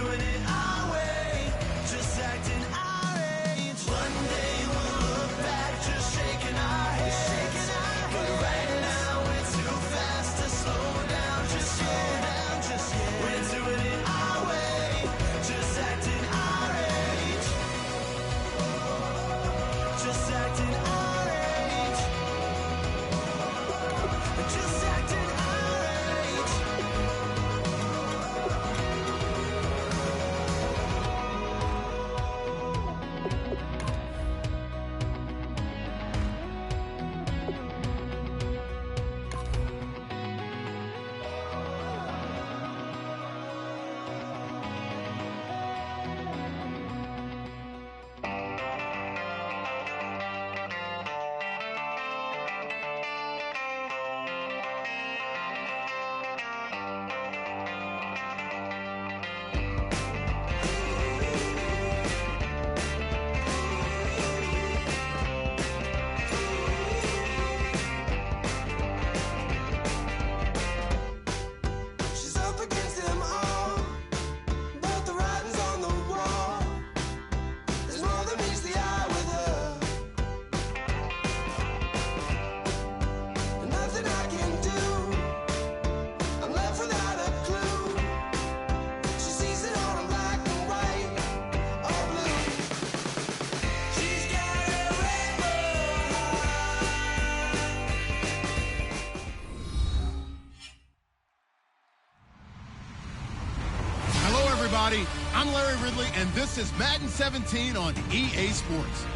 doing it our way, just acting our age. One day we'll look back, just shaking our heads. But right now we're too fast to slow down, just slow down, just yet. We're doing it our way, just acting our age. Just acting our age. Just acting our age. She's up against them all, but the writing's on the wall. There's more than meets the eye with her. And nothing I can do, I'm left without a clue. She sees it all in black and white, or blue. She's got a rainbow heart. Hello, everybody. I'm Larry Ridley, and this is Madden 17 on EA Sports.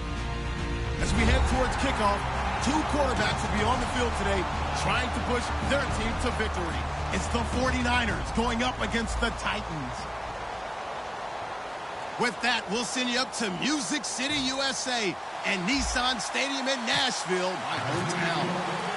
As we head towards kickoff, two quarterbacks will be on the field today trying to push their team to victory. It's the 49ers going up against the Titans. With that, we'll send you up to Music City, USA, and Nissan Stadium in Nashville, my hometown.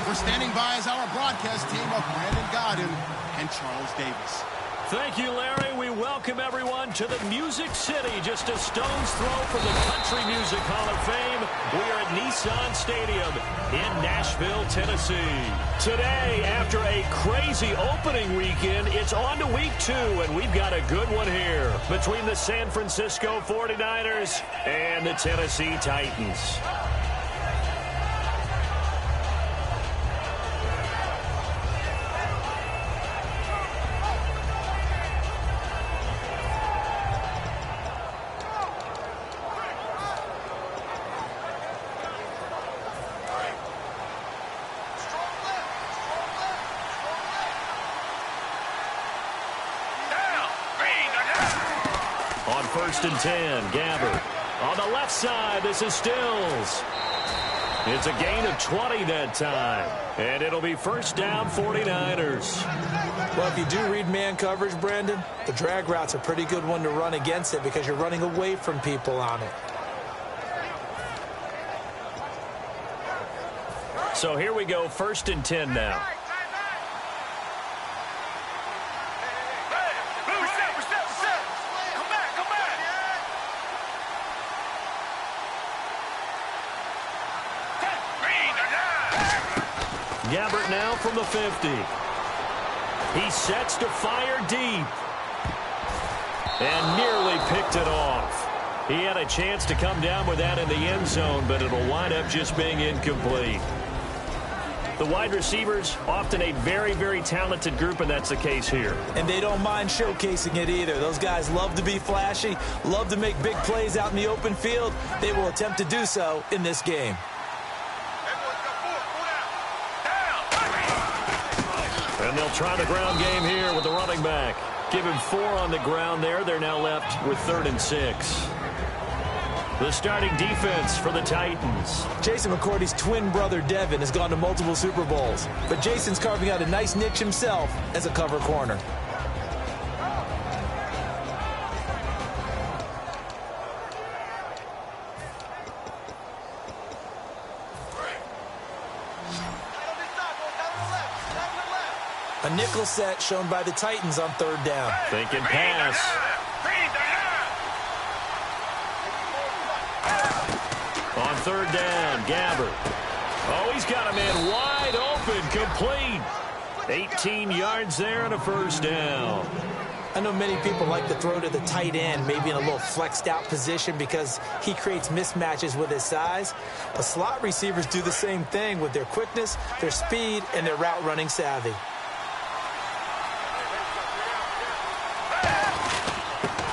We're standing by as our broadcast team of Brandon Godin and Charles Davis. Thank you, Larry. We welcome everyone to the Music City, just a stone's throw from the Country Music Hall of Fame. We are at Nissan Stadium in Nashville, Tennessee. Today, after a crazy opening weekend, it's on to week 2, and we've got a good one here between the San Francisco 49ers and the Tennessee Titans. On 1st and 10, Gabbert. On the left side, this is Stills. It's a gain of 20 that time. And it'll be first down, 49ers. Well, if you do read man coverage, Brandon, the drag route's a pretty good one to run against it because you're running away from people on it. So here we go, 1st and 10 now. Gabbert now from the 50. He sets to fire deep. And nearly picked it off. He had a chance to come down with that in the end zone, but it'll wind up just being incomplete. The wide receivers, often a very, very talented group, and that's the case here. And they don't mind showcasing it either. Those guys love to be flashy, love to make big plays out in the open field. They will attempt to do so in this game. And they'll try the ground game here with the running back. Give him 4 on the ground there. They're now left with 3rd and 6. The starting defense for the Titans. Jason McCourty's twin brother, Devin, has gone to multiple Super Bowls. But Jason's carving out a nice niche himself as a cover corner. A nickel set shown by the Titans on 3rd down. Thinking pass. On 3rd down, Gabbert. Oh, he's got a man wide open, complete. 18 yards there and a first down. I know many people like to throw to the tight end, maybe in a little flexed out position because he creates mismatches with his size. But slot receivers do the same thing with their quickness, their speed, and their route running savvy.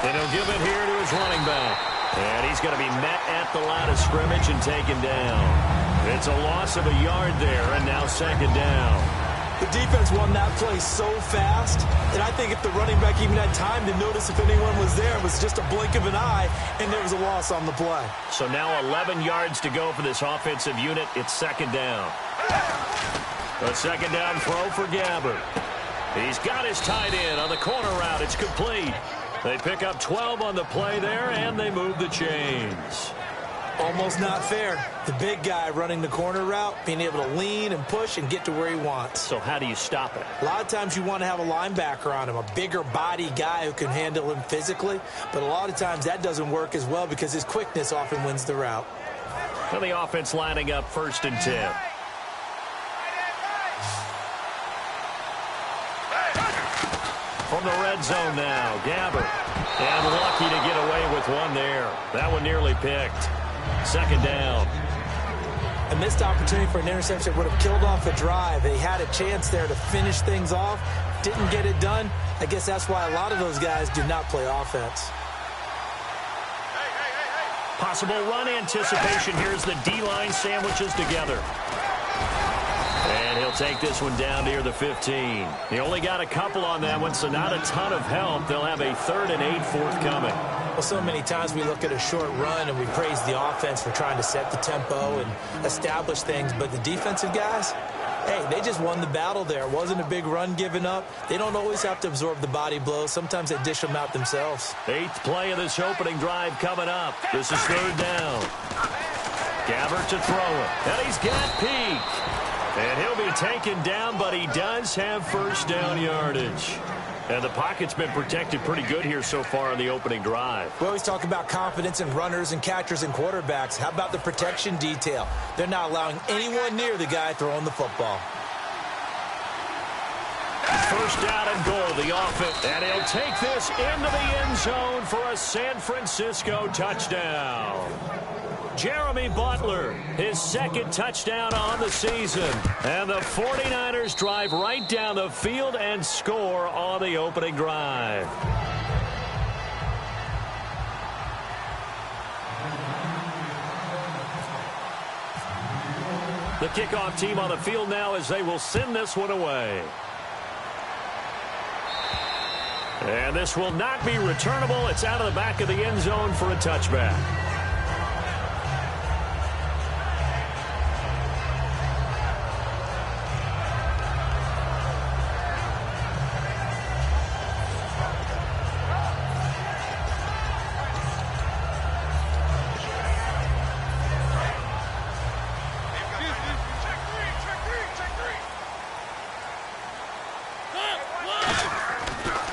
And he'll give it here to his running back. And he's going to be met at the line of scrimmage and taken down. It's a loss of a yard there, and now second down. The defense won that play so fast that I think if the running back even had time to notice if anyone was there, it was just a blink of an eye, and there was a loss on the play. So now 11 yards to go for this offensive unit. It's second down. A second down throw for Gabbert. He's got his tight end on the corner route. It's complete. They pick up 12 on the play there, and they move the chains. Almost not fair. The big guy running the corner route, being able to lean and push and get to where he wants. So how do you stop it? A lot of times you want to have a linebacker on him, a bigger body guy who can handle him physically. But a lot of times that doesn't work as well because his quickness often wins the route. So the offense lining up 1st and 10. From the red zone now, Gabbert. And lucky to get away with one there. That one nearly picked. Second down. A missed opportunity for an interception would have killed off a drive. They had a chance there to finish things off. Didn't get it done. I guess that's why a lot of those guys do not play offense. Possible run anticipation. Here's the D-line sandwiches together. And he'll take this one down near the 15. He only got a couple on that one, so not a ton of help. They'll have a 3rd and 8 forthcoming. Well, so many times we look at a short run and we praise the offense for trying to set the tempo and establish things, but the defensive guys, hey, they just won the battle there. It wasn't a big run given up. They don't always have to absorb the body blows. Sometimes they dish them out themselves. 8th play of this opening drive coming up. This is 3rd down. Gabbert to throw it. And he's got Peak. And he'll be taken down, but he does have 1st down yardage. And the pocket's been protected pretty good here so far in the opening drive. We always talk about confidence in runners and catchers and quarterbacks. How about the protection detail? They're not allowing anyone near the guy throwing the football. 1st down and goal, the offense. And he'll take this into the end zone for a San Francisco touchdown. Jeremy Butler, his 2nd touchdown on the season. And the 49ers drive right down the field and score on the opening drive. The kickoff team on the field now as they will send this one away. And this will not be returnable. It's out of the back of the end zone for a touchback.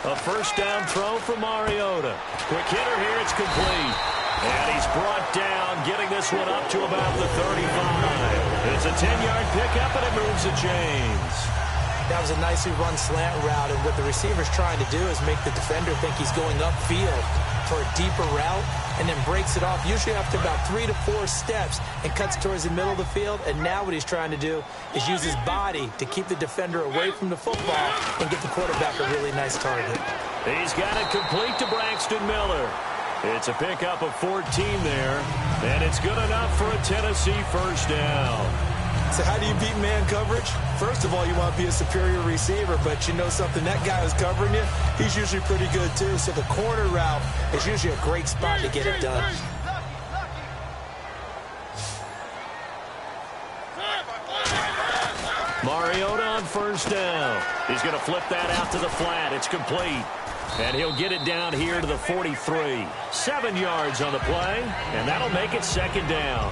A 1st down throw for Mariota. Quick hitter here, it's complete. And he's brought down, getting this one up to about the 35. It's a 10-yard pickup, and it moves the chains. That was a nicely run slant route, and what the receiver's trying to do is make the defender think he's going upfield for a deeper route, and then breaks it off, usually after about 3 to 4 steps, and cuts towards the middle of the field. And now what he's trying to do is use his body to keep the defender away from the football and get the quarterback a really nice target. He's got it complete to Braxton Miller. It's a pickup of 14 there, and it's good enough for a Tennessee 1st down. So how do you beat man coverage? First of all, you want to be a superior receiver, but you know something, that guy who's covering you, he's usually pretty good too. So the corner route is usually a great spot to get it done. Mariota on 1st down. He's going to flip that out to the flat. It's complete. And he'll get it down here to the 43. 7 yards on the play, and that'll make it 2nd down.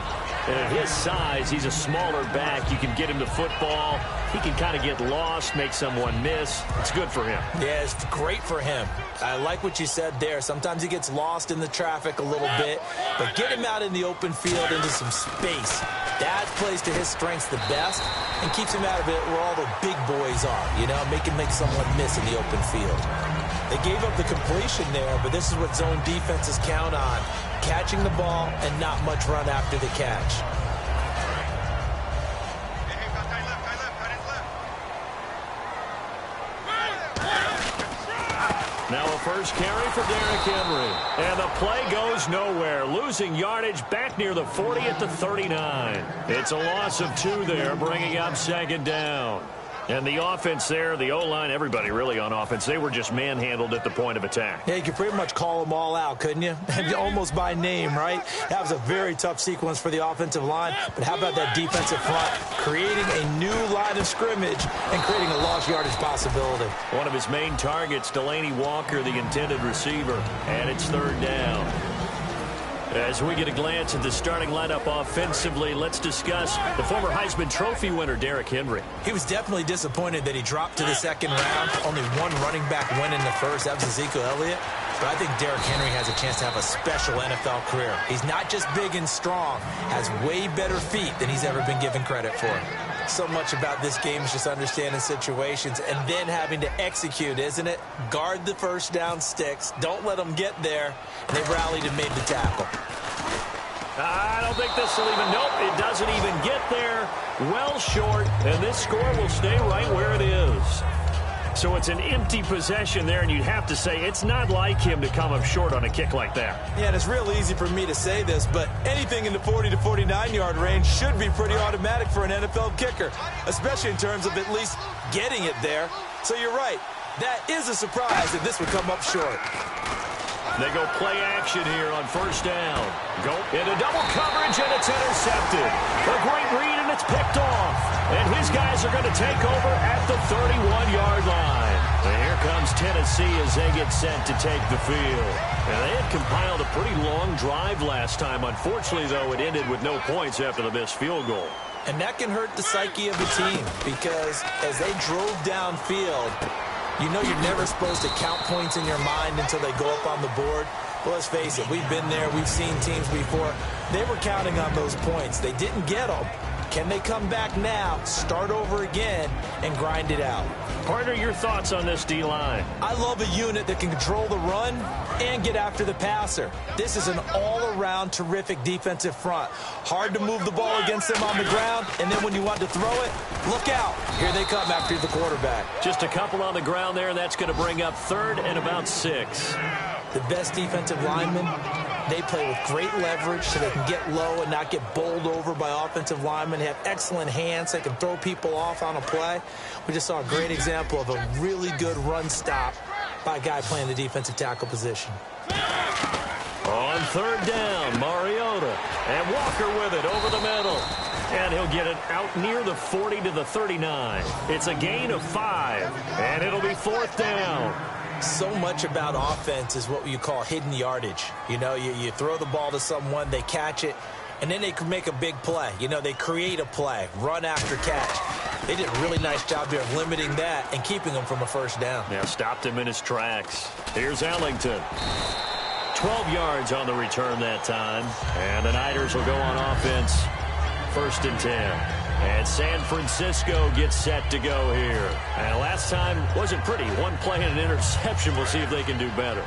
And at his size, he's a smaller back. You can get him the football. He can kind of get lost, make someone miss. It's good for him. Yeah, it's great for him. I like what you said there. Sometimes he gets lost in the traffic a little bit, but get him out in the open field into some space. That plays to his strengths the best and keeps him out of it where all the big boys are, you know, make someone miss in the open field. They gave up the completion there, but this is what zone defenses count on, catching the ball and not much run after the catch. Now a first carry for Derrick Henry. And the play goes nowhere. Losing yardage back near the 40 at the 39. It's a loss of 2 there, bringing up second down. And the offense there, the O-line, everybody really on offense, they were just manhandled at the point of attack. Yeah, you could pretty much call them all out, couldn't you? Almost by name, right? That was a very tough sequence for the offensive line. But how about that defensive front creating a new line of scrimmage and creating a lost yardage possibility? One of his main targets, Delaney Walker, the intended receiver, and it's third down. As we get a glance at the starting lineup offensively, let's discuss the former Heisman Trophy winner, Derrick Henry. He was definitely disappointed that he dropped to the second round. Only one running back went in the first. That was Ezekiel Elliott. But I think Derrick Henry has a chance to have a special NFL career. He's not just big and strong, has way better feet than he's ever been given credit for. So much about this game is just understanding situations and then having to execute, isn't it? Guard the first down sticks. Don't let them get there. And they rallied and made the tackle. I don't think this will even, nope, it doesn't even get there. Well short, and this score will stay right where it is. So it's an empty possession there, and you'd have to say it's not like him to come up short on a kick like that. Yeah, and it's real easy for me to say this, but anything in the 40 to 49-yard range should be pretty automatic for an NFL kicker, especially in terms of at least getting it there. So you're right. That is a surprise if this would come up short. They go play action here on first down. Go into double coverage, and it's intercepted. A great read, and it's picked off. And his guys are going to take over at the 31-yard line. And here comes Tennessee as they get set to take the field. And they had compiled a pretty long drive last time. Unfortunately, though, it ended with no points after the missed field goal. And that can hurt the psyche of the team because as they drove downfield, you know you're never supposed to count points in your mind until they go up on the board. Well, let's face it, we've been there. We've seen teams before. They were counting on those points. They didn't get them. Can they come back now, start over again, and grind it out? Partner, your thoughts on this D-line? I love a unit that can control the run and get after the passer. This is an all-around terrific defensive front. Hard to move the ball against them on the ground, and then when you want to throw it, look out. Here they come after the quarterback. Just a couple on the ground there, and that's going to bring up third and about 6. The best defensive linemen, they play with great leverage so they can get low and not get bowled over by offensive linemen. They have excellent hands. They can throw people off on a play. We just saw a great example of a really good run stop by a guy playing the defensive tackle position. On third down, Mariota. And Walker with it over the middle. And he'll get it out near the 40 to the 39. It's a gain of 5. And it'll be fourth down. So much about offense is what you call hidden yardage. You know, you throw the ball to someone, they catch it, and then they can make a big play. You know, they create a play, run after catch. They did a really nice job here of limiting that and keeping him from a first down. Yeah, stopped him in his tracks. Here's Ellington. 12 yards on the return that time. And the Niners will go on offense. First and 10. And San Francisco gets set to go here. And last time wasn't pretty. One play and an interception. We'll see if they can do better.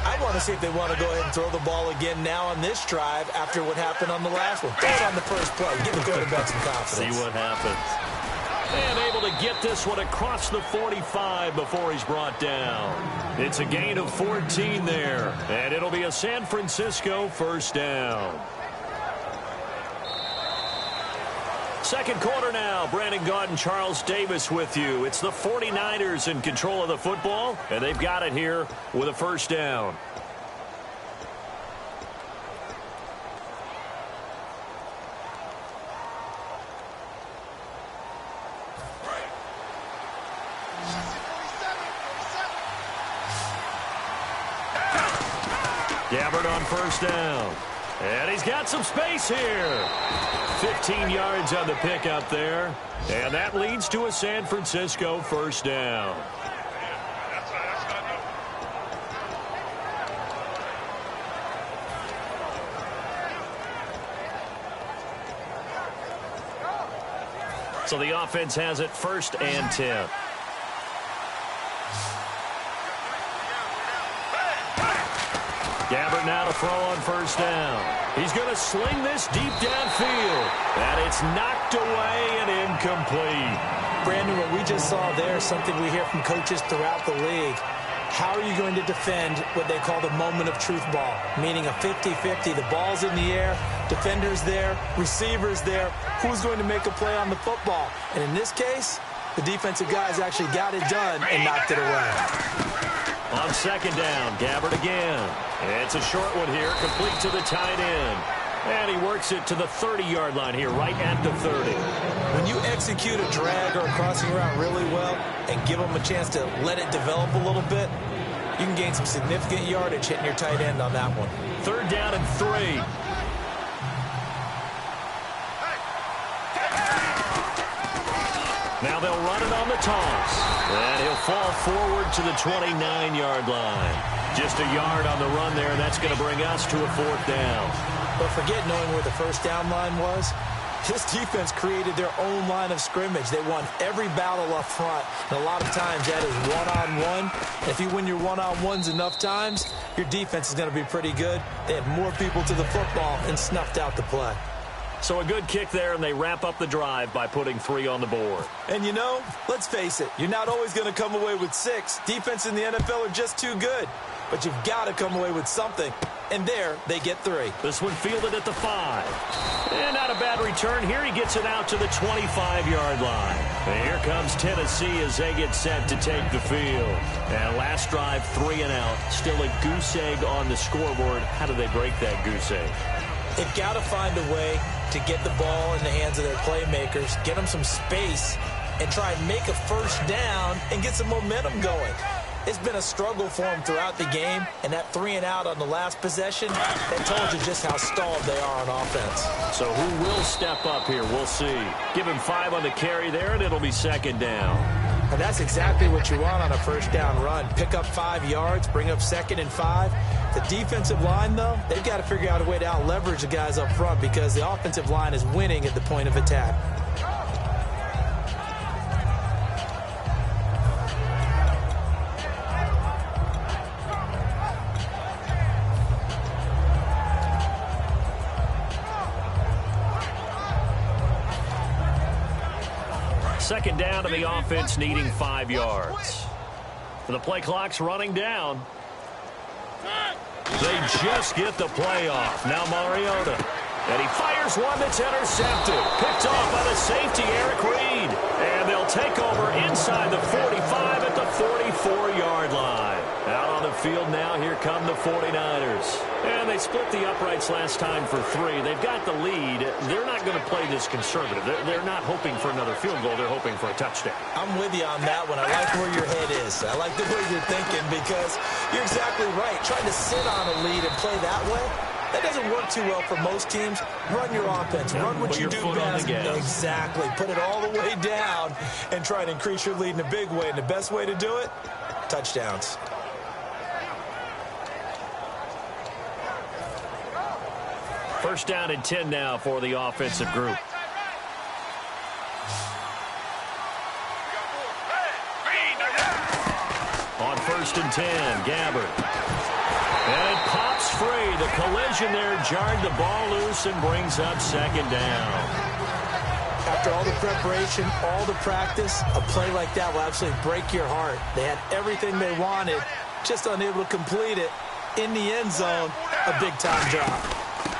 I want to see if they want to go ahead and throw the ball again now on this drive after what happened on the last one. Throw it on the first play. Give the quarterback some confidence. See what happens. And able to get this one across the 45 before he's brought down. It's a gain of 14 there. And it'll be a San Francisco first down. Second quarter now. Brandon Gaudin, Charles Davis with you. It's the 49ers in control of the football, and they've got it here with a first down. Gabbard on first down. And he's got some space here. 15 yards on the pickup there. And that leads to a San Francisco first down. So the offense has it 1st and 10. Gabbert now to throw on 1st down. He's going to sling this deep downfield. And it's knocked away and incomplete. Brandon, what we just saw there is something we hear from coaches throughout the league. How are you going to defend what they call the moment of truth ball? Meaning a 50-50. The ball's in the air, defender's there, receiver's there. Who's going to make a play on the football? And in this case, the defensive guys actually got it done and knocked it away. On 2nd down, Gabbert again. It's a short one here, complete to the tight end. And he works it to the 30-yard line here, right at the 30. When you execute a drag or a crossing route really well and give them a chance to let it develop a little bit, you can gain some significant yardage hitting your tight end on that one. 3rd down and 3. Now they'll run it on the toss. And he'll fall forward to the 29-yard line. Just a yard on the run there, and that's going to bring us to a 4th down. But forget knowing where the 1st down line was. This defense created their own line of scrimmage. They won every battle up front. And a lot of times that is one-on-one. If you win your one-on-ones enough times, your defense is going to be pretty good. They had more people to the football and snuffed out the play. So a good kick there, and they wrap up the drive by putting 3 on the board. And you know, let's face it, you're not always going to come away with 6. Defense in the NFL are just too good. But you've got to come away with something. And there, they get 3. This one fielded at the 5. And not a bad return here. He gets it out to the 25-yard line. And here comes Tennessee as they get set to take the field. And last drive, 3 and out. Still a goose egg on the scoreboard. How do they break that goose egg? They've got to find a way to get the ball in the hands of their playmakers, get them some space, and try and make a 1st down and get some momentum going. It's been a struggle for them throughout the game, and that 3 and out on the last possession, that told you just how stalled they are on offense. So who will step up here? We'll see. Give him 5 on the carry there, and it'll be 2nd down. And that's exactly what you want on a 1st down run. Pick up 5 yards, bring up 2nd and 5. The defensive line, though, they've got to figure out a way to out-leverage the guys up front because the offensive line is winning at the point of attack. Second down to the offense, needing 5 yards. The play clock's running down. They just get the play off. Now Mariota. And he fires one that's intercepted. Picked off by the safety, Eric Reed. And they'll take over inside the 45 at the 44-yard line. Out on the field now, here come the 49ers. And they split the uprights last time for 3. They've got the lead. They're not going to play this conservative. They're not hoping for another field goal. They're hoping for a touchdown. I'm with you on that one. I like where your head is. I like the way you're thinking because you're exactly right. Trying to sit on a lead and play that way, that doesn't work too well for most teams. Run your offense. Run what you do best. Exactly. Put it all the way down and try to increase your lead in a big way. And the best way to do it, touchdowns. First down and 10 now for the offensive group. On 1st and 10, Gabbert. And it pops free. The collision there jarred the ball loose and brings up 2nd down. After all the preparation, all the practice, a play like that will absolutely break your heart. They had everything they wanted, just unable to complete it. In the end zone, a big-time drop.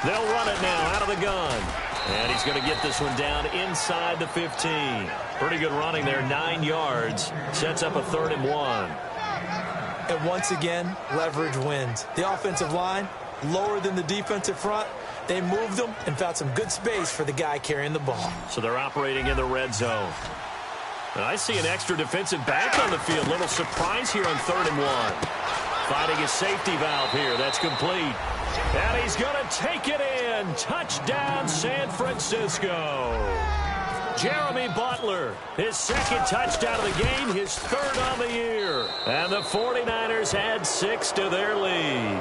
They'll run it now out of the gun. And he's going to get this one down inside the 15. Pretty good running there, 9 yards. Sets up a 3rd and 1. And once again, leverage wins. The offensive line, lower than the defensive front. They moved them and found some good space for the guy carrying the ball. So they're operating in the red zone. And I see an extra defensive back on the field. Little surprise here on 3rd and 1. finding his safety valve here. That's complete. And he's going to take it in. Touchdown, San Francisco. Jeremy Butler, his second touchdown of the game, his third on the year. And the 49ers add 6 to their lead.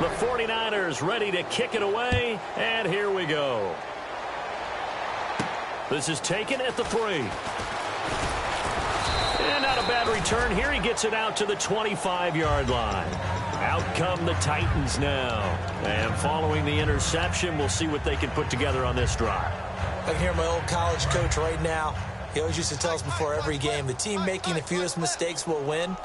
The 49ers ready to kick it away, and here we go. This is taken at the 3. And not a bad return here. He gets it out to the 25-yard line. Out come the Titans now. And following the interception, we'll see what they can put together on this drive. I can hear my old college coach right now. He always used to tell us before every game, the team making the fewest mistakes will win.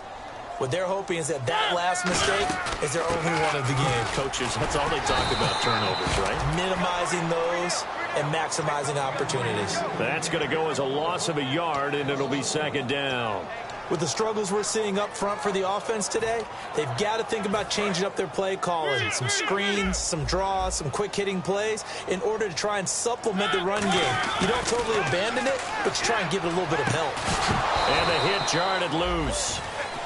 What they're hoping is that last mistake is their only one of the game. Coaches, that's all they talk about, turnovers, right? Minimizing those and maximizing opportunities. That's going to go as a loss of a yard, and it'll be second down. With the struggles we're seeing up front for the offense today, they've got to think about changing up their play calling. Some screens, some draws, some quick-hitting plays in order to try and supplement the run game. You don't totally abandon it, but you try and give it a little bit of help. And the hit jarred it loose.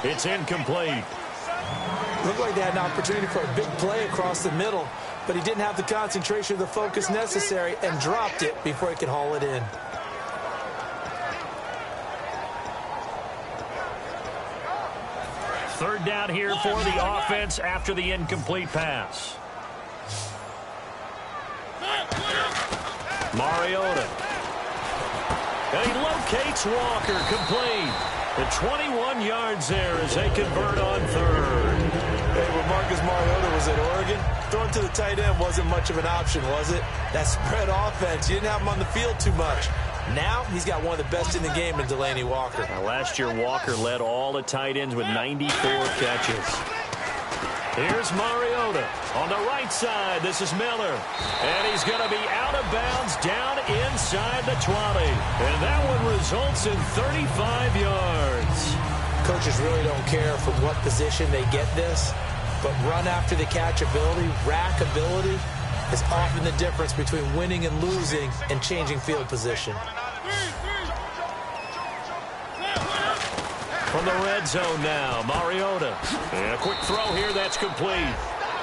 It's incomplete. Looked like they had an opportunity for a big play across the middle, but he didn't have the concentration or the focus necessary and dropped it before he could haul it in. Third down here for the offense after the incomplete pass. Mariota. And he locates Walker, complete. And 21 yards there as they convert on third. Hey, when Marcus Mariota was at Oregon, throwing to the tight end wasn't much of an option, was it? That spread offense, you didn't have him on the field too much. Now, he's got one of the best in the game in Delaney Walker. Now, last year, Walker led all the tight ends with 94 catches. Here's Mariota on the right side. This is Miller. And he's going to be out of bounds down inside the 20. And that one results in 35 yards. Coaches really don't care from what position they get this, but run after the catch ability, rack ability, is often the difference between winning and losing and changing field position. From the red zone now, Mariota. And a quick throw here, that's complete.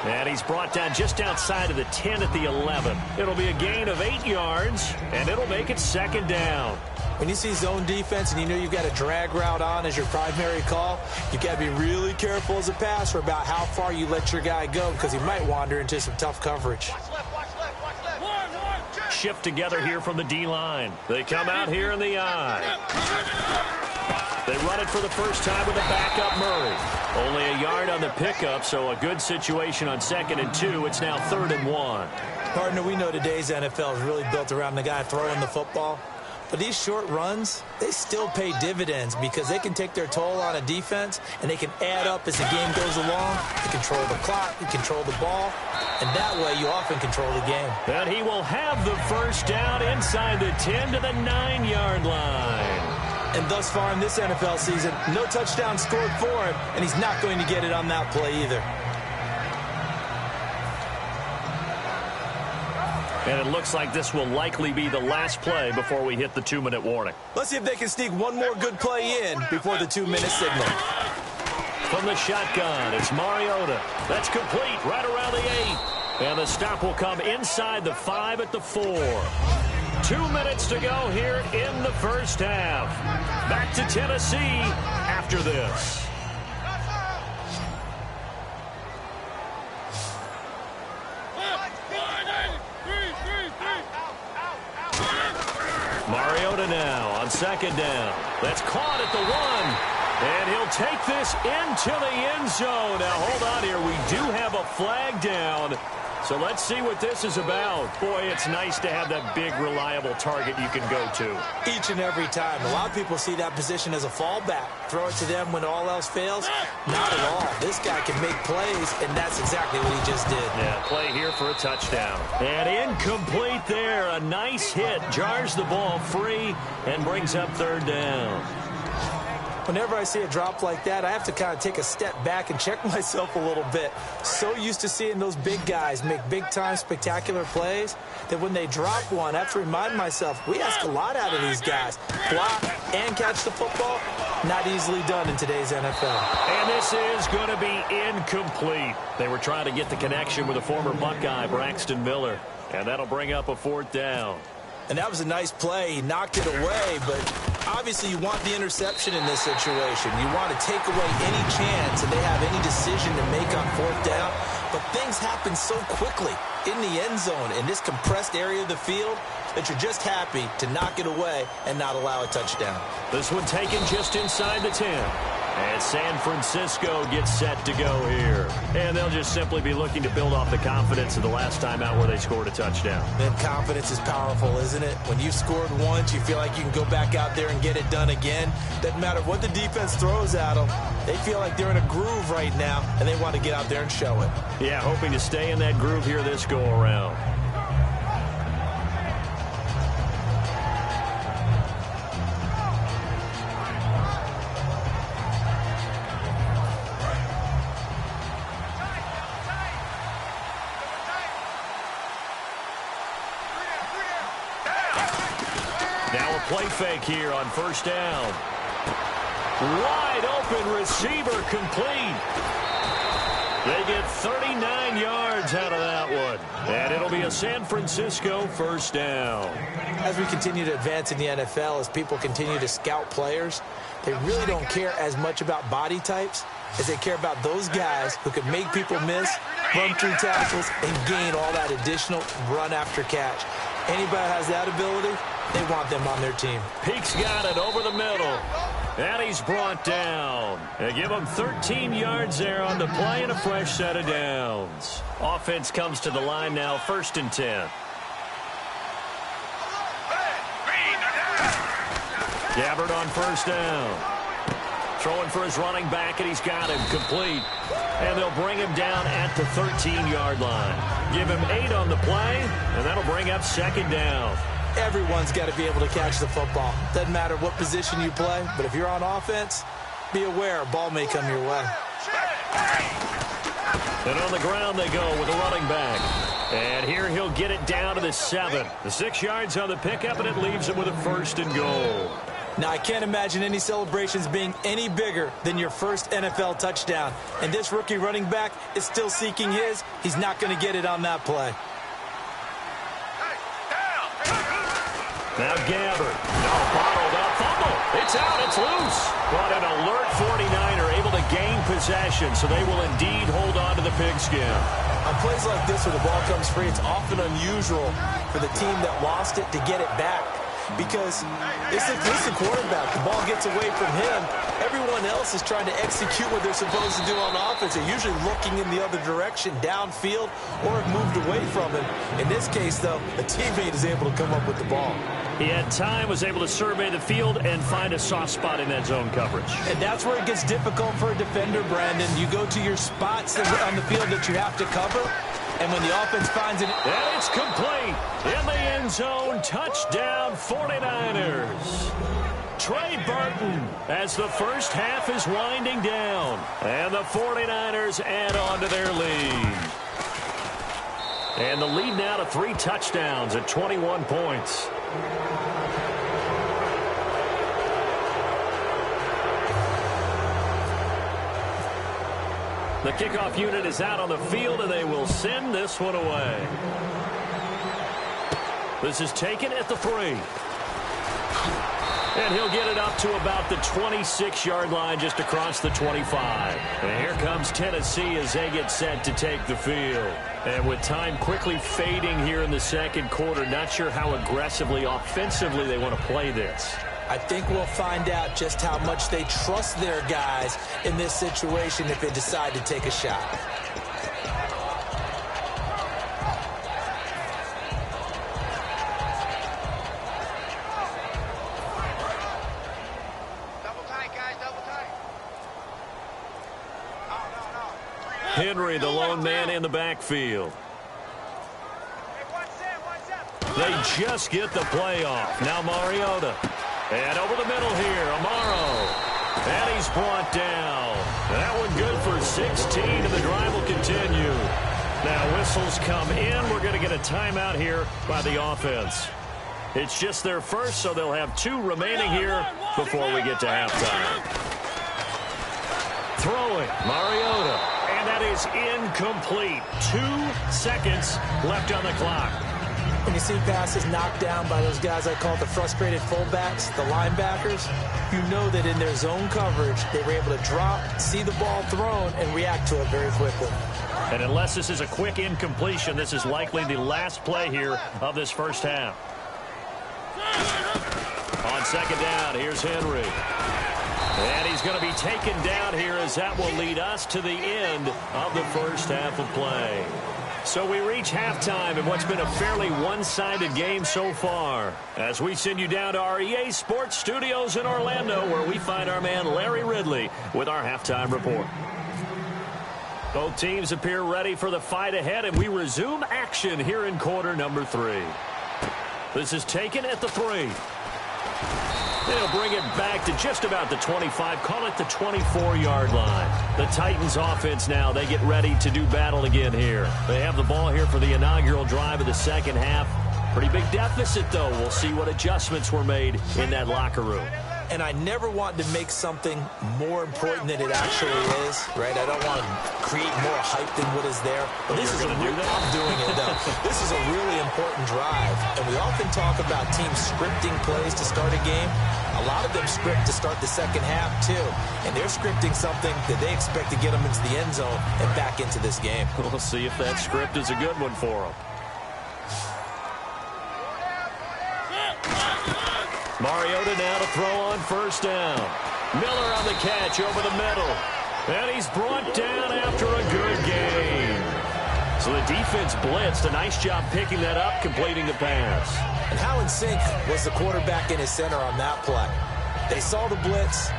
And he's brought down just outside of the 10 at the 11. It'll be a gain of 8 yards, and it'll make it second down. When you see zone defense and you know you've got a drag route on as your primary call, you've got to be really careful as a passer about how far you let your guy go because he might wander into some tough coverage. Shift together here from the D-line. They come out here in the I. They run it for the first time with a backup Murray. Only a yard on the pickup, so a good situation on 2nd and 2. It's now 3rd and 1. Partner, we know today's NFL is really built around the guy throwing the football. But these short runs, they still pay dividends because they can take their toll on a defense and they can add up as the game goes along. You control the clock, you control the ball, and that way you often control the game. And he will have the first down inside the 10 to the 9-yard line. And thus far in this NFL season, no touchdown scored for him, and he's not going to get it on that play either. And it looks like this will likely be the last play before we hit the 2-minute warning. Let's see if they can sneak one more good play in before the 2-minute signal. From the shotgun, it's Mariota. That's complete right around the 8. And the stop will come inside the 5 at the 4. 2 minutes to go here in the first half. Back to Tennessee after this. Mariota now on 2nd down. That's caught at the 1. And he'll take this into the end zone. Now, hold on here. We do have a flag down. So let's see what this is about. Boy, it's nice to have that big, reliable target you can go to. Each and every time. A lot of people see that position as a fallback. Throw it to them when all else fails. Not at all. This guy can make plays, and that's exactly what he just did. Yeah, play here for a touchdown. And incomplete there. A nice hit. Jars the ball free and brings up 3rd down. Whenever I see a drop like that, I have to kind of take a step back and check myself a little bit. So used to seeing those big guys make big-time spectacular plays that when they drop one, I have to remind myself, we ask a lot out of these guys. Block and catch the football, not easily done in today's NFL. And this is going to be incomplete. They were trying to get the connection with a former Buckeye, Braxton Miller. And that'll bring up a 4th down. And that was a nice play. He knocked it away, but obviously you want the interception in this situation. You want to take away any chance and they have any decision to make on 4th down. But things happen so quickly in the end zone in this compressed area of the field that you're just happy to knock it away and not allow a touchdown. This one taken just inside the 10. And San Francisco gets set to go here. And they'll just simply be looking to build off the confidence of the last time out where they scored a touchdown. Then confidence is powerful, isn't it? When you've scored once, you feel like you can go back out there and get it done again. Doesn't matter what the defense throws at them. They feel like they're in a groove right now, and they want to get out there and show it. Yeah, hoping to stay in that groove here this go-around. Now a play fake here on 1st down. Wide open receiver complete. They get 39 yards out of that one. And it'll be a San Francisco 1st down. As we continue to advance in the NFL, as people continue to scout players, they really don't care as much about body types as they care about those guys who can make people miss, run through tackles, and gain all that additional run after catch. Anybody has that ability, they want them on their team. Peak's got it over the middle. And he's brought down. They give him 13 yards there on the play and a fresh set of downs. Offense comes to the line now, 1st and 10. Gabbard on 1st down. Throwing for his running back, and he's got him complete. And they'll bring him down at the 13-yard line. Give him 8 on the play, and that'll bring up 2nd down. Everyone's got to be able to catch the football. Doesn't matter what position you play, but if you're on offense, be aware a ball may come your way. And on the ground they go with a running back. And here he'll get it down to the 7. The 6 yards on the pickup, and it leaves him with a 1st and goal. Now, I can't imagine any celebrations being any bigger than your first NFL touchdown. And this rookie running back is still seeking his. He's not going to get it on that play. Now Gabbard. No, bottled up. Fumble. It's out. It's loose. But an alert 49er able to gain possession, so they will indeed hold on to the pigskin. On plays like this where the ball comes free, it's often unusual for the team that lost it to get it back. Because it's the quarterback. The ball gets away from him. Everyone else is trying to execute what they're supposed to do on offense. They're usually looking in the other direction, downfield, or have moved away from him. In this case, though, a teammate is able to come up with the ball. He had time, was able to survey the field and find a soft spot in that zone coverage. And that's where it gets difficult for a defender, Brandon. You go to your spots on the field that you have to cover, and when the offense finds it... And it's complete. In the end zone, touchdown 49ers. Trey Burton as the first half is winding down. And the 49ers add on to their lead. And the lead now to 3 touchdowns at 21 points. The kickoff unit is out on the field, and they will send this one away. This is taken at the 3. And he'll get it up to about the 26-yard line, just across the 25. And here comes Tennessee as they get set to take the field. And with time quickly fading here in the second quarter, not sure how aggressively, offensively they want to play this. I think we'll find out just how much they trust their guys in this situation if they decide to take a shot. Henry, the lone man in the backfield. They just get the play off. Now Mariota. And over the middle here, Amaro. And he's brought down. That one good for 16, and the drive will continue. Now whistles come in. We're going to get a timeout here by the offense. It's just their first, so they'll have 2 remaining here before we get to halftime. Throwing, Mariota, and that is incomplete. 2 seconds left on the clock. When you see passes knocked down by those guys I call the frustrated fullbacks, the linebackers, you know that in their zone coverage, they were able to drop, see the ball thrown, and react to it very quickly. And unless this is a quick incompletion, this is likely the last play here of this first half. On second down, here's Henry. And he's going to be taken down here as that will lead us to the end of the first half of play. So we reach halftime in what's been a fairly one-sided game so far, as we send you down to our EA Sports Studios in Orlando, where we find our man Larry Ridley with our halftime report. Both teams appear ready for the fight ahead, and we resume action here in quarter number 3. This is taken at the 3. They'll bring it back to just about the 25, call it the 24-yard line. The Titans offense now, they get ready to do battle again here. They have the ball here for the inaugural drive of the second half. Pretty big deficit, though. We'll see what adjustments were made in that locker room. And I never want to make something more important than it actually is, right? I don't want to create more hype than what is there. But this is I'm doing it, though. This is a really important drive. And we often talk about teams scripting plays to start a game. A lot of them script to start the second half, too. And they're scripting something that they expect to get them into the end zone and back into this game. We'll see if that script is a good one for them. Mariota now to throw on first down. Miller on the catch over the middle. And he's brought down after a good game. So the defense blitzed. A nice job picking that up, completing the pass. And how in sync was the quarterback in his center on that play? They saw the blitz,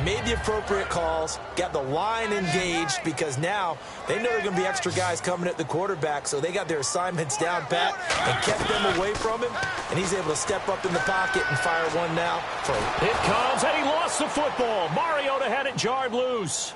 made the appropriate calls, got the line engaged, because now they know there are going to be extra guys coming at the quarterback, so they got their assignments down pat and kept them away from him, and he's able to step up in the pocket and fire one now. It comes, and he lost the football. Mariota had it jarred loose.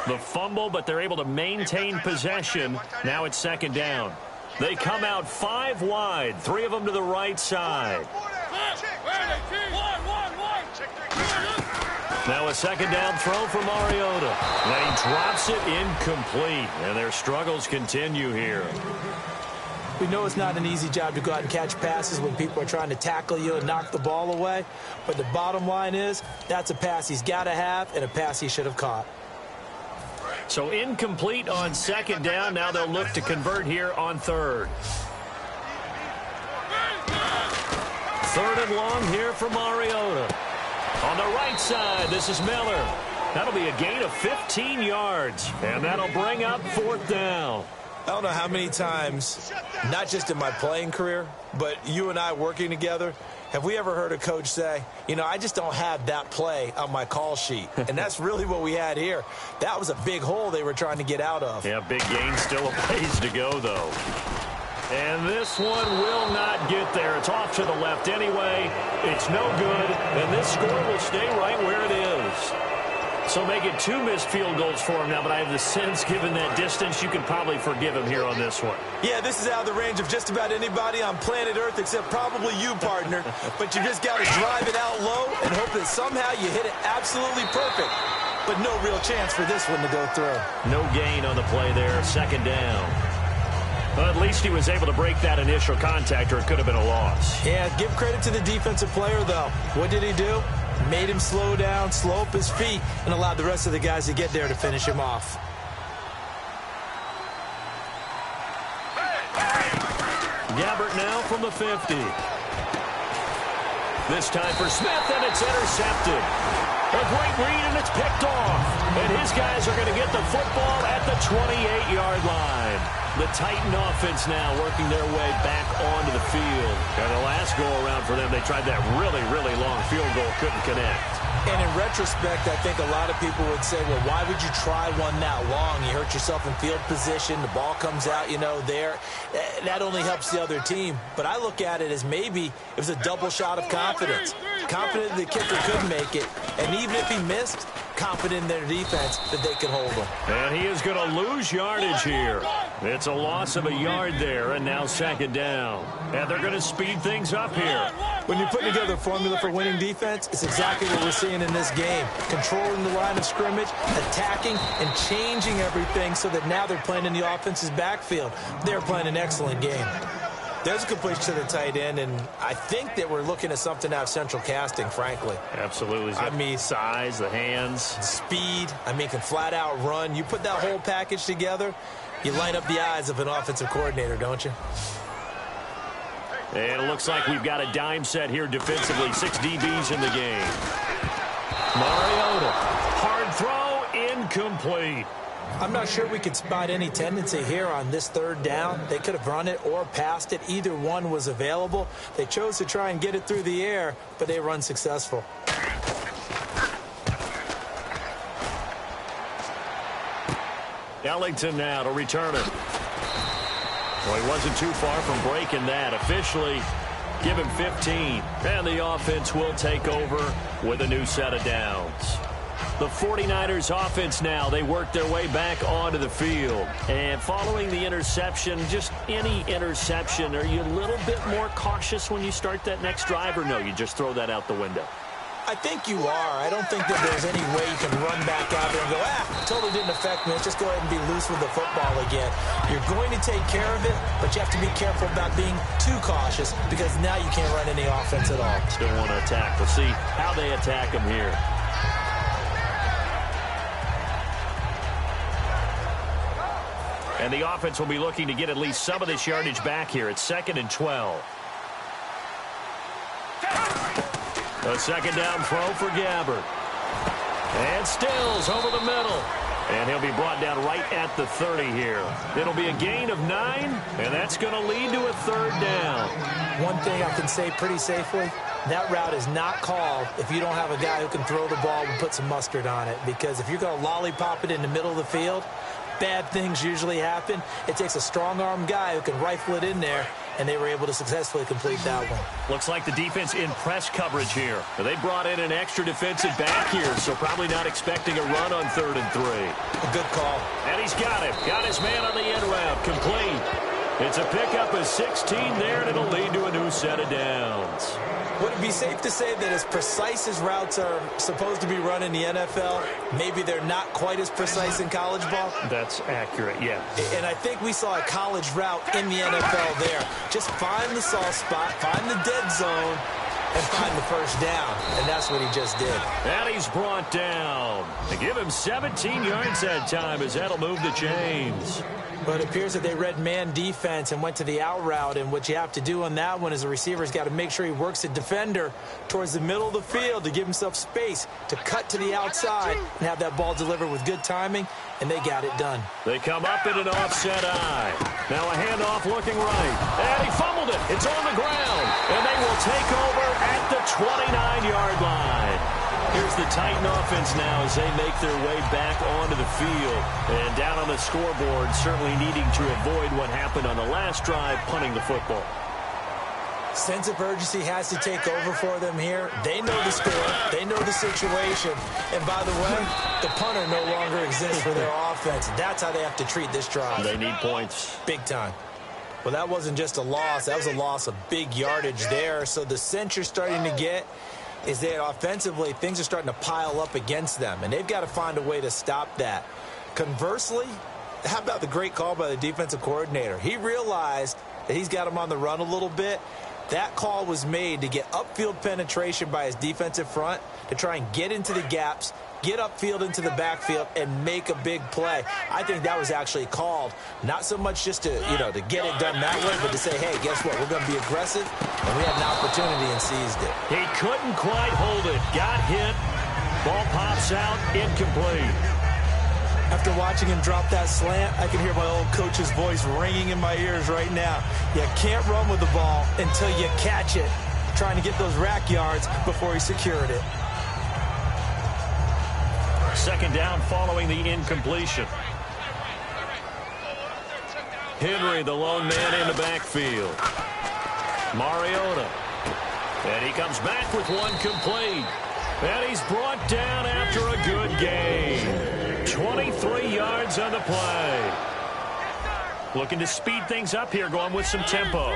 The fumble, but they're able to maintain possession. Now it's second down. They come out 5 wide, 3 of them to the right side. Now a second down throw for Mariota. And he drops it incomplete. And their struggles continue here. We know it's not an easy job to go out and catch passes when people are trying to tackle you and knock the ball away. But the bottom line is, that's a pass he's got to have and a pass he should have caught. So incomplete on second down. Now they'll look to convert here on third. Third and long here for Mariota. On the right side, this is Miller. That'll be a gain of 15 yards. And that'll bring up fourth down. I don't know how many times, not just in my playing career, but you and I working together, Have we ever heard a coach say, you know, I just don't have that play on my call sheet? And that's really what we had here. That was a big hole they were trying to get out of. Yeah, big gain, still a ways to go, though. And this one will not get there. It's off to the left anyway. It's no good, and this score will stay right where it is. So make it 2 missed field goals for him now, but I have the sense, given that distance, you can probably forgive him here on this one. Yeah, this is out of the range of just about anybody on planet Earth except probably you, partner. But you just got to drive it out low and hope that somehow you hit it absolutely perfect. But no real chance for this one to go through. No gain on the play there, second down. Well, at least he was able to break that initial contact, or it could have been a loss. Yeah, give credit to the defensive player, though. What did he do? Made him slow down, slow up his feet, and allowed the rest of the guys to get there to finish him off. Gabbert now from the 50. This time for Smith, and it's intercepted. A great read, and it's picked off. And his guys are going to get the football at the 28-yard line. The Titan offense now working their way back onto the field. And the last go-around for them, they tried that really, really long field goal, couldn't connect. And in retrospect, I think a lot of people would say, well, why would you try one that long? You hurt yourself in field position. The ball comes out, you know, there. That only helps the other team. But I look at it as maybe it was a double shot of confidence. Confident the kicker could make it. And even if he missed, confident in their defense that they could hold him. And he is going to lose yardage here. It's a loss of a yard there, and now second down. And they're going to speed things up here. When you put together a formula for winning defense, it's exactly what we're seeing in this game. Controlling the line of scrimmage, attacking, and changing everything so that now they're playing in the offense's backfield. They're playing an excellent game. There's a completion to the tight end, and I think that we're looking at something out of central casting, frankly. Absolutely. I mean, size, the hands. Speed. I mean, can flat out run. You put that whole package together, you line up the eyes of an offensive coordinator, don't you? And it looks like we've got a dime set here defensively. 6 DBs in the game. Mariota. Hard throw, incomplete. I'm not sure we could spot any tendency here on this third down. They could have run it or passed it. Either one was available. They chose to try and get it through the air, but they were unsuccessful. Ellington now to return it. Well, he wasn't too far from breaking that. Officially, give him 15. And the offense will take over with a new set of downs. The 49ers offense now, they work their way back onto the field. And following the interception, just any interception, are you a little bit more cautious when you start that next drive, or no, you just throw that out the window? I think you are. I don't think that there's any way you can run back out there and go, totally didn't affect me. Let's just go ahead and be loose with the football again. You're going to take care of it, but you have to be careful about being too cautious because now you can't run any offense at all. Still want to attack. We'll see how they attack him here. And the offense will be looking to get at least some of this yardage back here. It's 2nd and 12. A second down throw for Gabbert. And Stills over the middle. And he'll be brought down right at the 30 here. It'll be a gain of 9, and that's going to lead to a third down. One thing I can say pretty safely, that route is not called if you don't have a guy who can throw the ball and put some mustard on it. Because if you're going to lollipop it in the middle of the field, bad things usually happen. It takes a strong-arm guy who can rifle it in there, and they were able to successfully complete that one. Looks like the defense in press coverage here. They brought in an extra defensive back here, so probably not expecting a run on 3rd and 3. A good call. And he's got him. Got his man on the end route. Complete. It's a pickup of 16 there, and it'll lead to a new set of downs. Would it be safe to say that as precise as routes are supposed to be run in the NFL, maybe they're not quite as precise in college ball? That's accurate, yeah. And I think we saw a college route in the NFL there. Just find the soft spot, find the dead zone, and find the first down, and that's what he just did. And he's brought down. They give him 17 yards that time as that'll move the chains. But it appears that they read man defense and went to the out route, and what you have to do on that one is the receiver's got to make sure he works the defender towards the middle of the field to give himself space to cut to the outside and have that ball delivered with good timing, and they got it done. They come up in an offset eye. Now a handoff looking right. And he fumbled it. It's on the ground. And they will take over at the 29-yard line. Here's the Titan offense now as they make their way back onto the field. And down on the scoreboard, certainly needing to avoid what happened on the last drive, punting the football. Sense of urgency has to take over for them here. They know the score. They know the situation. And by the way, the punter no longer exists for their offense. That's how they have to treat this drive. They need points. Big time. Well, that wasn't just a loss. That was a loss of big yardage there. So the sense you're starting to get is that offensively, things are starting to pile up against them, and they've got to find a way to stop that. Conversely, how about the great call by the defensive coordinator? He realized that he's got him on the run a little bit. That call was made to get upfield penetration by his defensive front to try and get into the gaps, get upfield into the backfield, and make a big play. I think that was actually called, not so much just to, to get it done that way, but to say, hey, guess what? We're going to be aggressive, and we had an opportunity and seized it. He couldn't quite hold it. Got hit. Ball pops out. Incomplete. After watching him drop that slant, I can hear my old coach's voice ringing in my ears right now. You can't run with the ball until you catch it. Trying to get those rack yards before he secured it. Second down following the incompletion. Henry, the lone man in the backfield. Mariota. And he comes back with one complete. And he's brought down after a good game. 23 yards on the play. Looking to speed things up here, going with some tempo.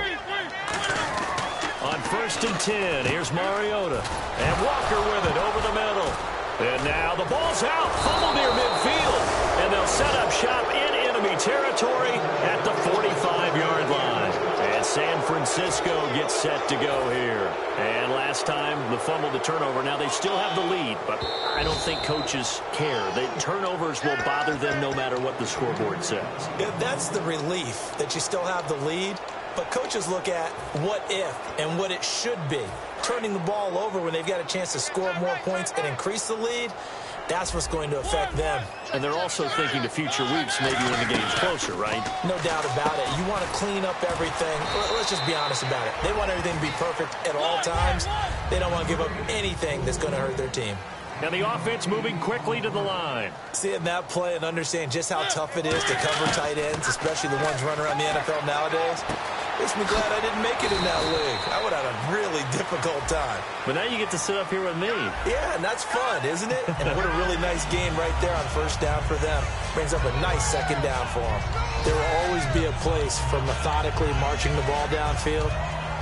On 1st and 10, here's Mariota. And Walker with it over the middle. And now the ball's out. Fumble near midfield. And they'll set up shop in enemy territory at the 45-yard line. And San Francisco gets set to go here. And last time, the fumble, the turnover. Now they still have the lead, but I don't think coaches care. The turnovers will bother them no matter what the scoreboard says. Yeah, that's the relief that you still have the lead. But coaches look at what if and what it should be. Turning the ball over when they've got a chance to score more points and increase the lead, that's what's going to affect them. And they're also thinking to future weeks, maybe when the game's closer, right? No doubt about it. You want to clean up everything. Let's just be honest about it. They want everything to be perfect at all times. They don't want to give up anything that's going to hurt their team. And the offense moving quickly to the line. Seeing that play and understand just how tough it is to cover tight ends, especially the ones running around the NFL nowadays, makes me glad I didn't make it in that league. I would have had a really difficult time. But now you get to sit up here with me. Yeah, and that's fun, isn't it? And what a really nice game right there on 1st down for them. Brings up a nice 2nd down for them. There will always be a place for methodically marching the ball downfield.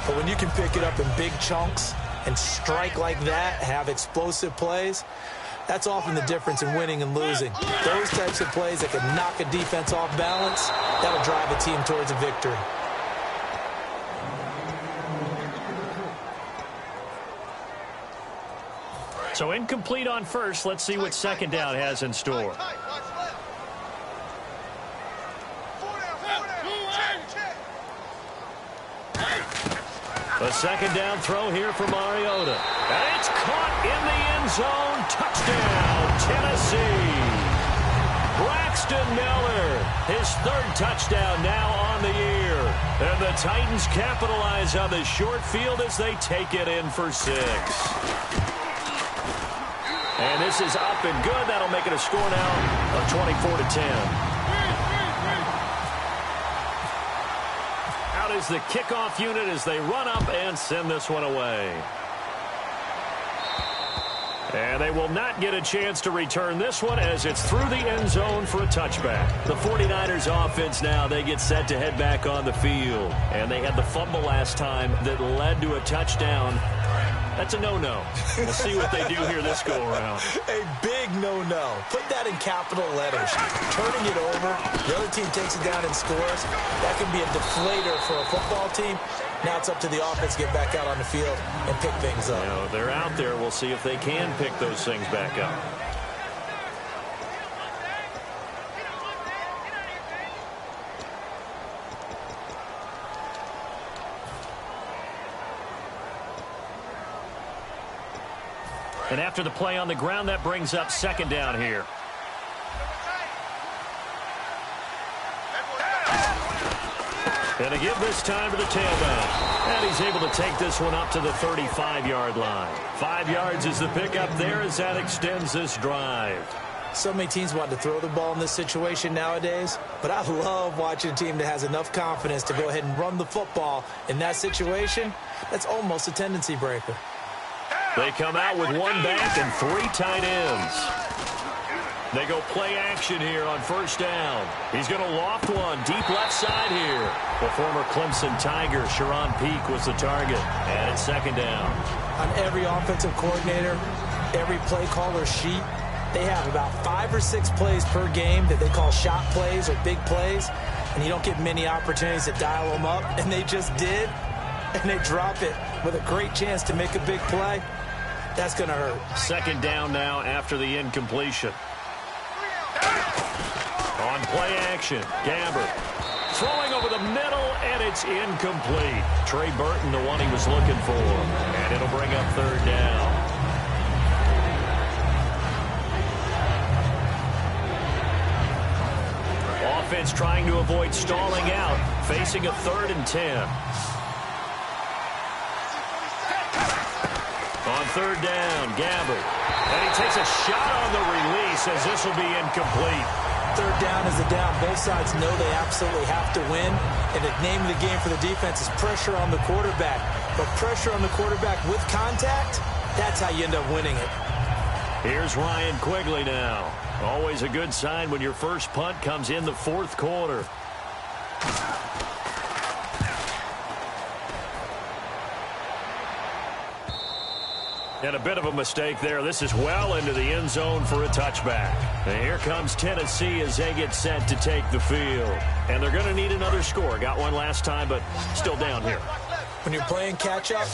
But when you can pick it up in big chunks and strike like that, have explosive plays, that's often the difference in winning and losing. Those types of plays that can knock a defense off balance, that'll drive a team towards a victory. So incomplete on 1st. Let's see what 2nd down has in store. A 2nd down throw here for Mariota. And it's caught in the end zone. Touchdown, Tennessee. Braxton Miller, his 3rd touchdown now on the year. And the Titans capitalize on the short field as they take it in for 6. And this is up and good. That'll make it a score now of 24-10. Out is the kickoff unit as they run up and send this one away. And they will not get a chance to return this one as it's through the end zone for a touchback. The 49ers offense now, they get set to head back on the field. And they had the fumble last time that led to a touchdown. That's a no-no. We'll see what they do here this go-around. A big no-no. Put that in capital letters. Turning it over, the other team takes it down and scores. That can be a deflator for a football team. Now it's up to the offense to get back out on the field and pick things up. You know, they're out there. We'll see if they can pick those things back up. And after the play on the ground, that brings up second down here. And to give this time to the tailback. And he's able to take this one up to the 35-yard line. 5 yards is the pickup there as that extends this drive. So many teams want to throw the ball in this situation nowadays, but I love watching a team that has enough confidence to go ahead and run the football in that situation. That's almost a tendency breaker. They come out with one back and 3 tight ends. They go play action here on first down. He's going to loft one deep left side here. The former Clemson Tiger, Sharon Peak, was the target. And it's second down. On every offensive coordinator, every play caller sheet, they have about 5 or 6 plays per game that they call shot plays or big plays. And you don't get many opportunities to dial them up. And they just did. And they drop it with a great chance to make a big play. That's going to hurt. Second down now after the incompletion. On play action, Gamber throwing over the middle, and it's incomplete. Trey Burton, the one he was looking for, and it'll bring up third down. Offense trying to avoid stalling out, facing a 3rd and 10. On third down, Gamber. And he takes a shot on the release as this will be incomplete. Third down is a down. Both sides know they absolutely have to win. And the name of the game for the defense is pressure on the quarterback. But pressure on the quarterback with contact, that's how you end up winning it. Here's Ryan Quigley now. Always a good sign when your first punt comes in the 4th quarter. And a bit of a mistake there. This is well into the end zone for a touchback. And here comes Tennessee as they get set to take the field. And they're going to need another score. Got one last time, but still down here. When you're playing catch-up,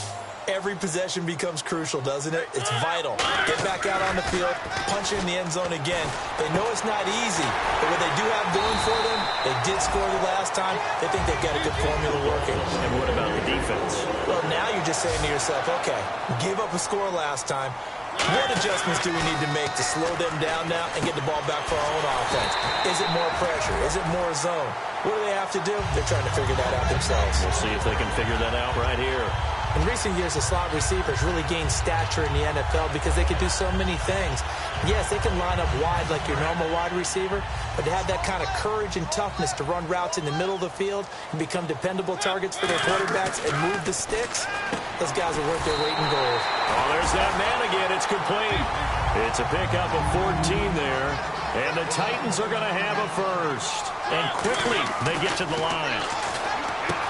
every possession becomes crucial, doesn't it? It's vital. Get back out on the field, punch in the end zone again. They know it's not easy, but what they do have going for them, they did score the last time. They think they've got a good formula working. And what about the defense? Well, now you're just saying to yourself, okay, we gave up a score last time. What adjustments do we need to make to slow them down now and get the ball back for our own offense? Is it more pressure? Is it more zone? What do they have to do? They're trying to figure that out themselves. We'll see if they can figure that out right here. In recent years, the slot receivers really gained stature in the NFL because they can do so many things. Yes, they can line up wide like your normal wide receiver, but to have that kind of courage and toughness to run routes in the middle of the field and become dependable targets for their quarterbacks and move the sticks, those guys are worth their weight in gold. Oh, there's that man again. It's complete. It's a pickup of 14 there, and the Titans are going to have a first. And quickly, they get to the line.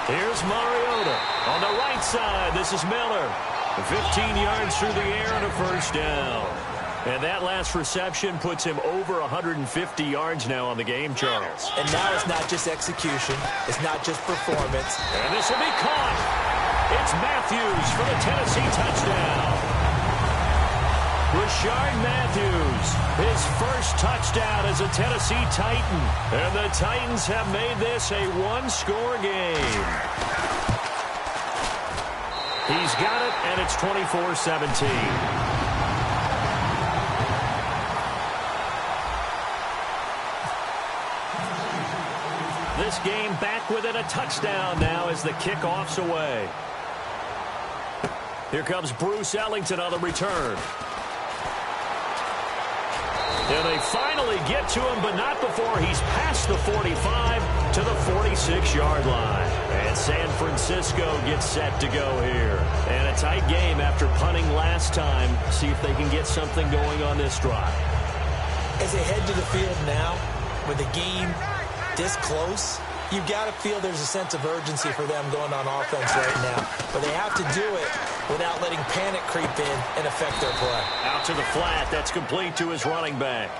Here's Mariota on the right side. This is Miller. 15 yards through the air and a first down. And that last reception puts him over 150 yards now on the game, Charles. And now it's not just execution. It's not just performance. And this will be caught. It's Matthews for the Tennessee touchdown. Rashard Matthews, his first touchdown as a Tennessee Titan. And the Titans have made this a one-score game. He's got it, and it's 24-17. This game back within a touchdown now as the kickoff's away. Here comes Bruce Ellington on the return. And they finally get to him, but not before he's past the 45 to the 46-yard line. And San Francisco gets set to go here. And a tight game after punting last time. See if they can get something going on this drive. As they head to the field now, with the game this close, you've got to feel there's a sense of urgency for them going on offense right now. But they have to do it without letting panic creep in and affect their play. Out to the flat. That's complete to his running back.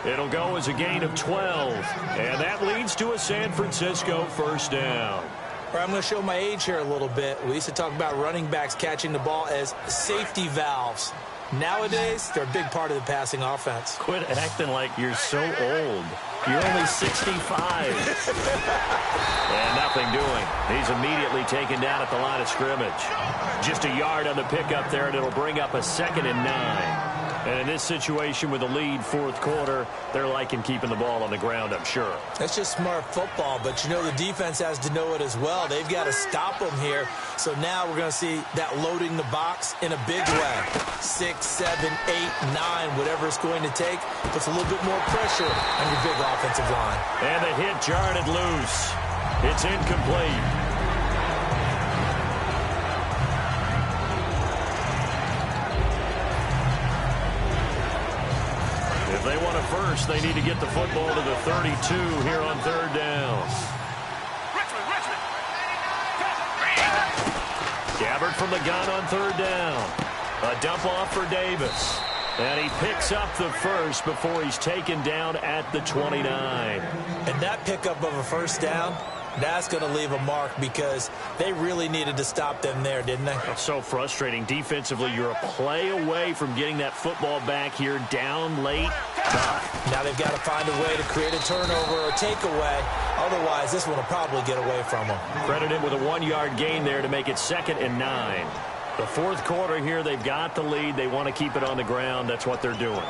It'll go as a gain of 12. And that leads to a San Francisco first down. Or I'm going to show my age here a little bit. We used to talk about running backs catching the ball as safety valves. Nowadays, they're a big part of the passing offense. Quit acting like you're so old. You're only 65. And nothing doing. He's immediately taken down at the line of scrimmage. Just a yard on the pickup there, and it'll bring up a 2nd and 9. And in this situation with the lead, 4th quarter, they're liking keeping the ball on the ground, I'm sure. That's just smart football, but you know the defense has to know it as well. They've got to stop them here. So now we're going to see that loading the box in a big way. 6, 7, 8, 9, whatever it's going to take, puts a little bit more pressure on your big offensive line. And the hit jarred it loose. It's incomplete. If they want a first, they need to get the football to the 32 here on 3rd down. Gabbert from the gun on 3rd down. A dump off for Davis. And he picks up the first before he's taken down at the 29. And that pickup of a first down, that's going to leave a mark because they really needed to stop them there, didn't they? It's so frustrating. Defensively, you're a play away from getting that football back here down late. Now they've got to find a way to create a turnover or takeaway. Otherwise, this one will probably get away from them. Credit him with a 1-yard gain there to make it 2nd and 9. The 4th quarter here, they've got the lead. They want to keep it on the ground. That's what they're doing.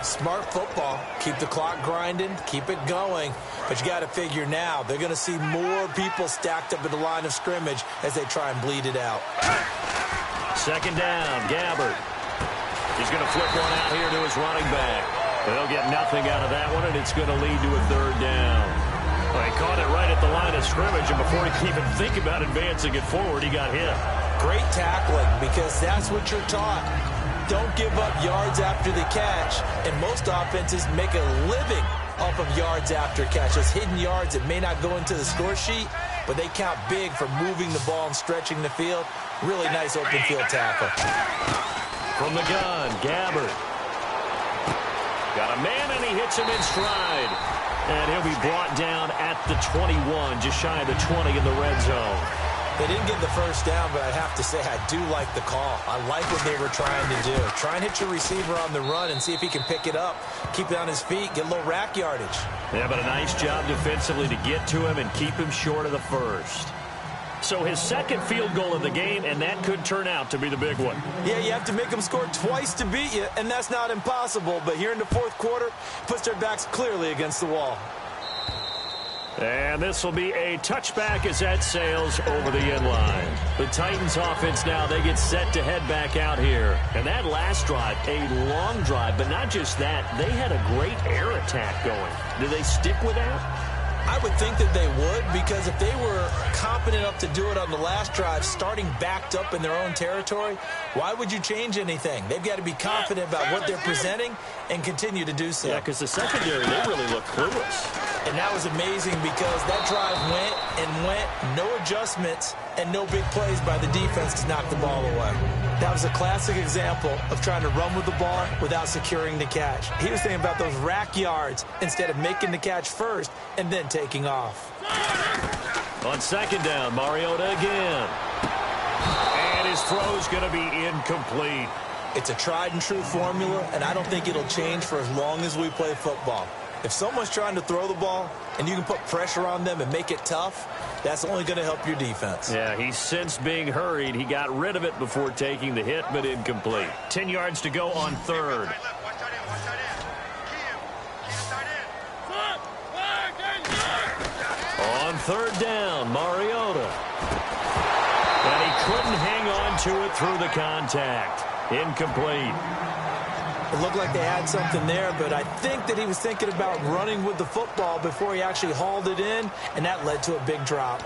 Smart football. Keep the clock grinding. Keep it going. But you got to figure now they're going to see more people stacked up at the line of scrimmage as they try and bleed it out. 2nd down, Gabbert. He's going to flip one out here to his running back. They'll get nothing out of that one, and it's going to lead to a 3rd down. Well, he caught it right at the line of scrimmage, and before he could even think about advancing it forward, he got hit. Great tackling, because that's what you're taught. Don't give up yards after the catch, and most offenses make a living off of yards after catch. Those hidden yards that may not go into the score sheet, but they count big for moving the ball and stretching the field. Really nice open field tackle. From the gun, Gabbert. Got a man, and he hits him in stride. And he'll be brought down at the 21, just shy of the 20 in the red zone. They didn't get the first down, but I have to say I do like the call. I like what they were trying to do. Try and hit your receiver on the run and see if he can pick it up, keep it on his feet, get a little rack yardage. Yeah, but a nice job defensively to get to him and keep him short of the first. So his 2nd field goal of the game, and that could turn out to be the big one. Yeah, you have to make them score twice to beat you, and that's not impossible. But here in the 4th quarter, puts their backs clearly against the wall. And this will be a touchback as that sails over the end line. The Titans offense now, they get set to head back out here. And that last drive, a long drive, but not just that, they had a great air attack going. Do they stick with that? I would think that they would, because if they were confident enough to do it on the last drive, starting backed up in their own territory, why would you change anything? They've got to be confident about what they're presenting and continue to do so. Yeah, because the secondary, they really look clueless. And that was amazing because that drive went and went, no adjustments, and no big plays by the defense to knock the ball away. That was a classic example of trying to run with the ball without securing the catch. He was thinking about those rack yards instead of making the catch first and then taking off. On 2nd down, Mariota again. And his throw's going to be incomplete. It's a tried and true formula, and I don't think it'll change for as long as we play football. If someone's trying to throw the ball and you can put pressure on them and make it tough, that's only going to help your defense. Yeah, he's sensed being hurried. He got rid of it before taking the hit, but incomplete. 10 yards to go on 3rd. On 3rd down, Mariota. And he couldn't hang on to it through the contact. Incomplete. It looked like they had something there, but I think that he was thinking about running with the football before he actually hauled it in, and that led to a big drop.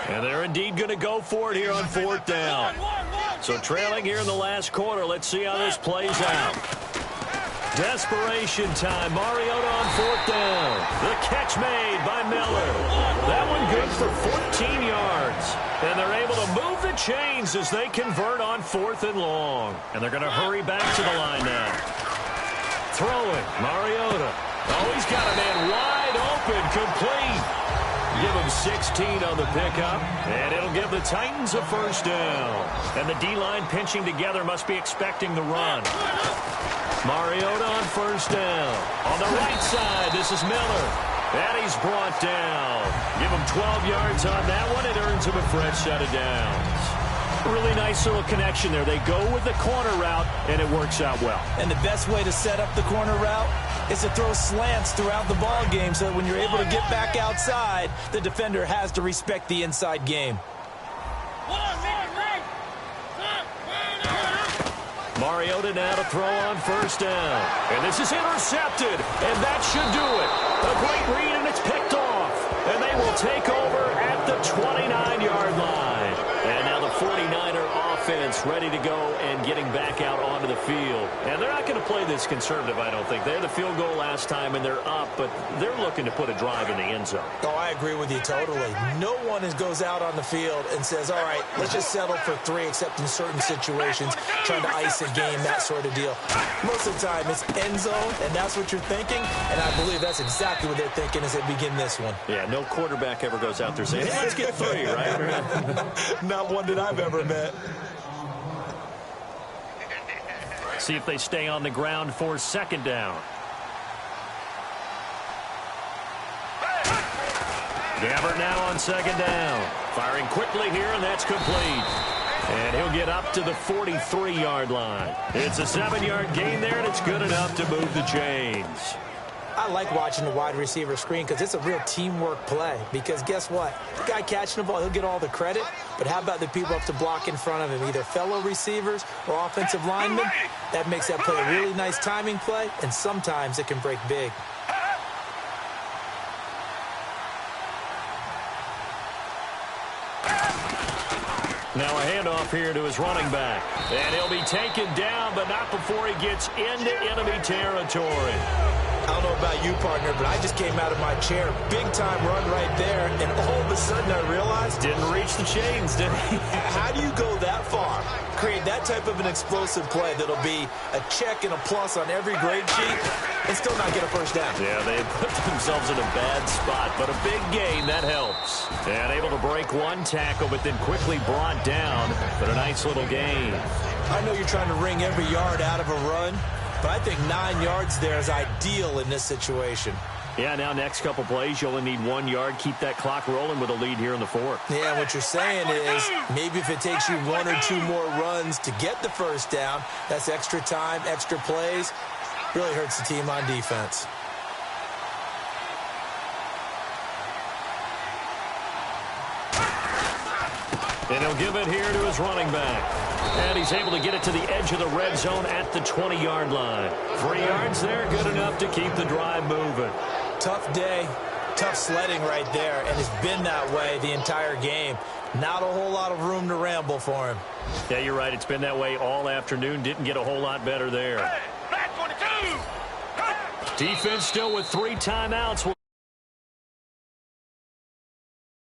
And they're indeed going to go for it here on 4th down. So trailing here in the last quarter. Let's see how this plays out. Desperation time. Mariota on 4th down. The catch made by Miller. That one good for 14 yards. And they're able to move the chains as they convert on 4th and long. And they're going to hurry back to the line now. Throwing, Mariota. Oh, he's got a man wide open, complete. Give him 16 on the pickup, and it'll give the Titans a first down. And the D-line pinching together must be expecting the run. Mariota on first down. On the right side, this is Miller. And he's brought down. Give him 12 yards on that one. It earns him a fresh set of downs. Really nice little connection there. They go with the corner route, and it works out well. And the best way to set up the corner route is to throw slants throughout the ball game so that when you're able to get back outside, the defender has to respect the inside game. Mariota now to throw on first down. And this is intercepted, and that should do it. A great read, and it's picked off. And they will take over at the 29-yard line. And now the 49er offense ready to go and getting back out onto the field. And they're not going to play this conservative, I don't think. They had the field goal last time, and they're up, but they're looking to put a drive in the end zone. Oh, I agree with you totally. No one goes out on the field and says, all right, let's just settle for 3, except in certain situations, trying to ice a game, that sort of deal. Most of the time, it's end zone, and that's what you're thinking, and I believe that's exactly what they're thinking as they begin this one. Yeah, no quarterback ever goes out there saying, hey, let's get 3, right? Not one that I've ever met. See if they stay on the ground for second down. Gabbert now on second down. Firing quickly here, and that's complete. And he'll get up to the 43-yard line. It's a 7-yard gain there, and it's good enough to move the chains. I like watching the wide receiver screen because it's a real teamwork play. Because guess what? The guy catching the ball, he'll get all the credit. But how about the people up to block in front of him, either fellow receivers or offensive linemen? That makes that play a really nice timing play, and sometimes it can break big. Now a handoff here to his running back. And he'll be taken down, but not before he gets into enemy territory. I don't know about you, partner, but I just came out of my chair. Big-time run right there, and all of a sudden I realized... Didn't reach the chains, did he? How do you go that far? Create that type of an explosive play that'll be a check and a plus on every grade sheet and still not get a first down. Yeah, they put themselves in a bad spot, but a big gain, that helps. And able to break one tackle, but then quickly brought down. But a nice little gain. I know you're trying to wring every yard out of a run, but I think 9 yards there is ideal in this situation. Yeah, now next couple plays, you only need 1 yard. Keep that clock rolling with a lead here in the 4th. Yeah, what you're saying is maybe if it takes you 1 or 2 more runs to get the first down, that's extra time, extra plays. Really hurts the team on defense. And he'll give it here to his running back. And he's able to get it to the edge of the red zone at the 20-yard line. 3 yards there, good enough to keep the drive moving. Tough day, tough sledding right there, and it's been that way the entire game. Not a whole lot of room to ramble for him. Yeah, you're right. It's been that way all afternoon. Didn't get a whole lot better there. Hey, back 22! Defense still with 3 timeouts.